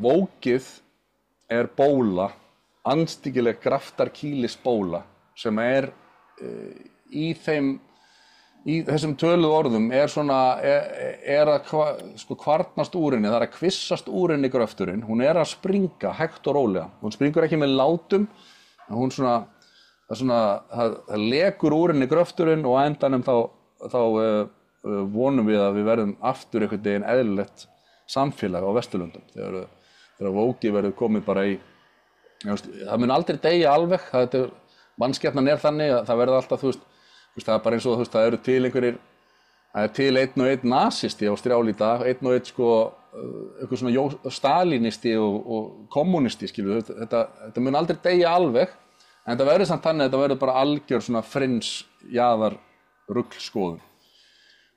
vókið bóla, andstyggileg graftarkýlis bóla sem í þessum töluðu orðum svona að kvarnast úr henni, það að kvissast úr henni gröfturinn, hún að springa hægt og rólega, hún springur ekki með látum, hún það lekur úr henni gröfturinn og á endanum þá vonum við að við verðum aftur einhvern veginn eðlilegt samfélag á Vesturlöndum þegar vókið verður komið bara í það mun aldrei deyja alveg, mannskepnan þannig að það verður alltaf, það bara eins og það eru til einhverjir, það til einn og einn nasisti á Strjál í dag, einn og einn einhver svona stalinisti og kommunisti, skilur, þetta mun aldrei deyja alveg, en það verður samt þannig að þetta verður bara algjör svona jaðar ruglskoðun.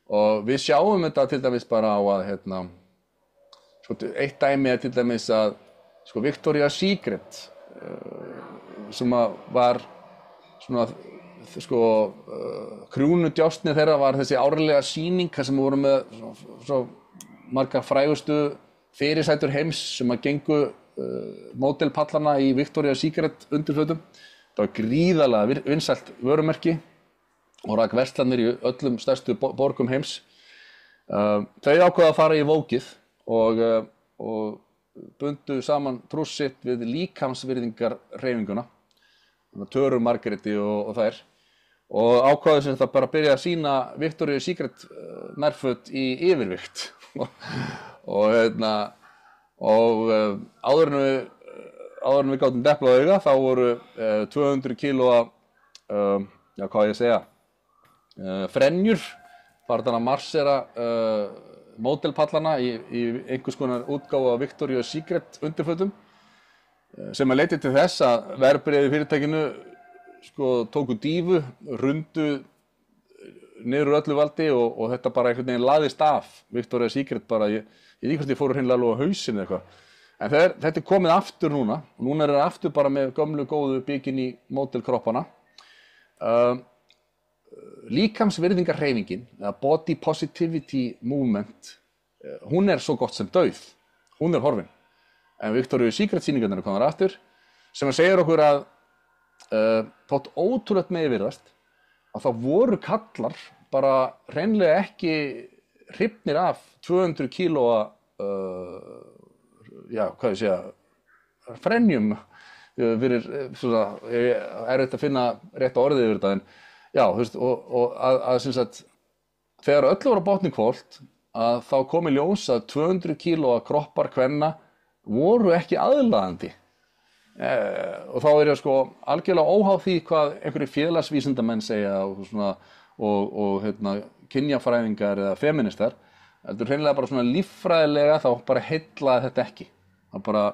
Og við sjáum þetta til dæmis bara á að, eitt dæmi til dæmis að, Victoria's Secret, sem var svona, krúnudjásnið þeirra var þessi árlega sýning þar sem voru með svo margar frægustu fyrirsætur heims sem að gengu módelpallana í Victoria's Secret undirfötum. Það var gríðarlega vinsælt vörumerki og rak verslanir í öllum stærstu borgum heims. Þau ákváðu að fara í vókið og bundu saman trúss sitt við líkamsvirðingarhreyfinguna, Töru Margréti og þær, og ákváðu sem þetta bara að byrja að sýna Victoria's Secret nærföt í yfirvikt og áður en við gátum deplað auga þá voru 200 kílóa frenjur farnar að marsera módelpallana í einhvers konar útgáfu af Victoria's Secret undirfötum sem að leiddi til þess að verðbréf í fyrirtækinu tóku dýfu, rundu niður úr öllu valdi og þetta bara einhvern veginn laðist af Victoria's Secret bara, ég veit ekki hvort ég fór hreinlega alveg á hausinn eða eitthvað. En þetta komið aftur núna, og núna það aftur bara með gömlu góðu bikini módelkroppana. Líkamsvirðingarhreyfingin, eða body positivity movement, hún svo gott sem dauð, hún horfin. En Victoria's Secret sýningarnar komnar aftur, sem að segja okkur að þótt ótrúlegt með virðast, að þá voru kallar bara hreinlega ekki hrifnir af 200 kílóa frenjum fyrir svona, erfitt að finna rétta orðið yfir þetta, en já, og að sem sagt, þegar öllu voru á botni hvolft, að þá kom í ljós að 200 kílóa kroppar kvenna voru ekki aðlaðandi. Og þá ég algjörlega óháð því hvað einhverjir félagsvísindamenn segja og kynjafræðingar eða feministar, heldur hreinlega bara svona líffræðilega þá bara heillaði þetta ekki. Það bara,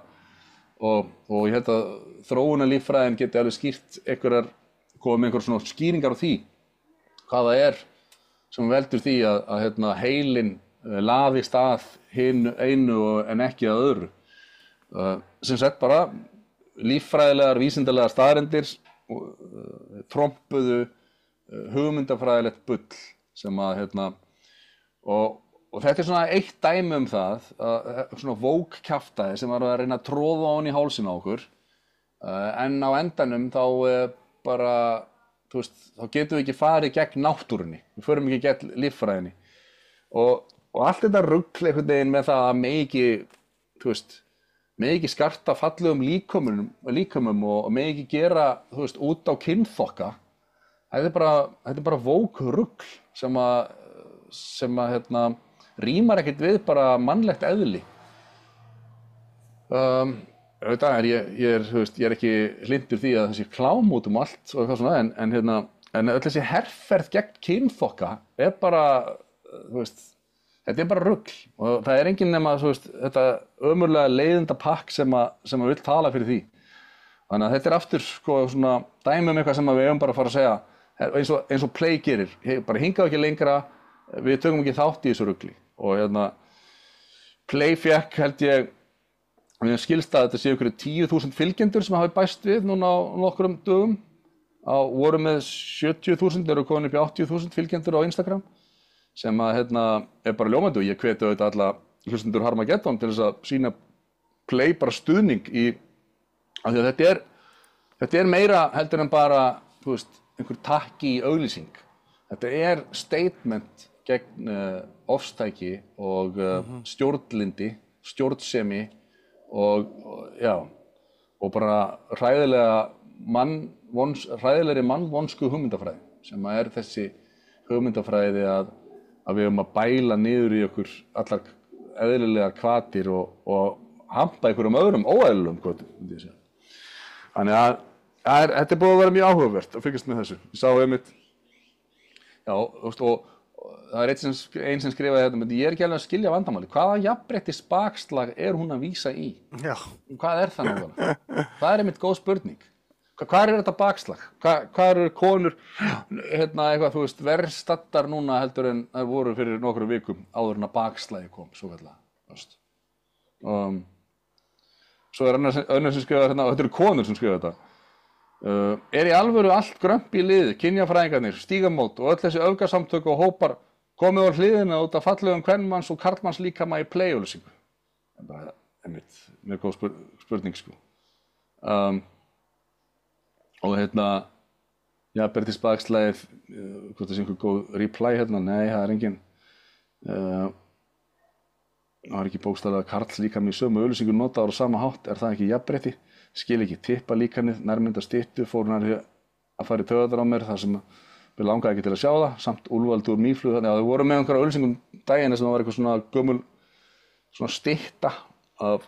og ég held að þróunarlíffræðin geti alveg skýrt komið með einhverjar svona skýringar á því hvað það sem veldur því að heilinn laðist að hinu einu en ekki að öðru. Sem sagt bara líffræðilegar, vísindalegar staðreyndir trompuðu hugmyndafræðilegt bull sem að og þetta svona eitt dæmi það svona vókkjaftaði sem var að reyna að tróða ofan í hálsinn á okkur en á endanum þá bara þá getum við ekki farið gegn náttúrunni, við förum ekki gegn líffræðinni og allt þetta rugl einhvern veginn með það að megi ekki skarta fallegum líkömum og megi ekki gera út á kynþokka. Þetta bara vókrugl sem að rímar ekkert við bara mannlegt eðli. Ég er ekki hlynntur því að þessi klám út allt og eitthvað svona, en öll þessi herferð gegn kynþokka bara, þetta bara rugl og það enginn nema þetta ömurlega leiðinda pakk sem að vill tala fyrir því. Þannig að þetta aftur svona dæmi eitthvað sem við eigum bara að fara að segja eins og Play gerir, bara hingað ekki lengra, við tökum ekki þátt í þessu rugli og Play fékk held ég skilst að þetta séu ykkur 10.000 fylgjendur sem hafi bæst við núna á nokkrum dögum voru með 70.000, eru komin upp í 80.000 fylgjendur á Instagram sem að bara ljómandi og ég hveti auðvitað alla hlustendur Harmageddon til þess að sýna Play bara stuðning af því að þetta meira heldur en bara, þú veist, einhver takki í auglýsing. Þetta statement gegn ofstæki og stjórnlyndi, stjórnsemi og bara hræðilegri mannvonsku hugmyndafræði sem þessi hugmyndafræði að við höfum að bæla niður í okkur allar eðlilegar hvatir og hampa einhverjum öðrum óeðlilegum hvatum, myndi ég segja. Þannig að þetta búið að vera mjög áhugavert að fylgjast með þessu. Ég sá einmitt, og það ein sem skrifaði þetta, menn ég ekki alveg að skilja vandamáli. Hvaða jafnréttis bakslag hún að vísa í? Já. Hvað það nákvæmlega? Það einmitt góð spurning. Hvað þetta bakslag? Hvað eru konur eitthvað, þú veist, verr staddar núna heldur en það voru fyrir nokkrum vikum áður en að bakslagi kom, svo kallega. Svo önnur sem skrifa og þetta eru konur sem skrifa þetta. Í alvöru allt grömp í liði, kynjafræðingarnir, stígamót og öll þessi öfgasamtök og hópar komið á hliðina út af fallegum kvenmanns og karlmanns líkama í play-auglýsingu. Einmitt, mjög góð spurning, sko. Og jafnréttis bakslagið, hvort það sé einhver góð reply nei, það engin. Það ekki bókstaflega karl líkami í sömu auglýsingu notaður á sama hátt, það ekki jafnrétti? Skil ekki tippa líkanið, nærmynda styttu, fór hún að fara í taugarnar á mér þar sem við langaði ekki til að sjá það, samt úlvaldur mýflug, þannig að þau voru með einhverja auglýsingum daginn sem það var eitthvað svona gömul, svona stytta af,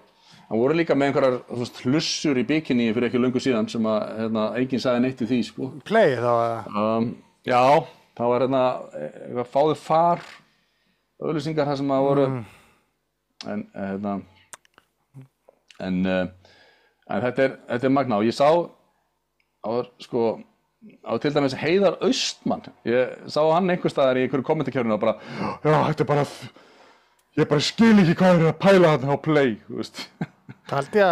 það voru líka með einhverjar hlussur í bikini fyrir ekki löngu síðan sem að enginn sagði neitt við því, sko. Play þá? Já, það var eitthvað fáðu far auglýsingar þar sem að voru, en þetta magna og ég sá til dæmis Heiðar Austmann, ég sá hann einhvers staðar í einhverju kommentarkerfinu og bara, þetta bara, ég bara skil ekki hvað að pæla þarna á Play, þú veist. Það held ég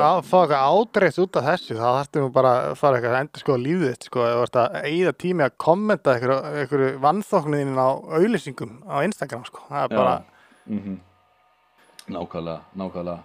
að fá eitthvað ádreift út af þessu, þá þarftum við bara að fara eitthvað að endurskoða lífið þitt, sko, ef þú ert að eyða tími að kommenta einhverju vanþóknuðinn á auglýsingum á Instagram, sko, það bara... Nákvæmlega.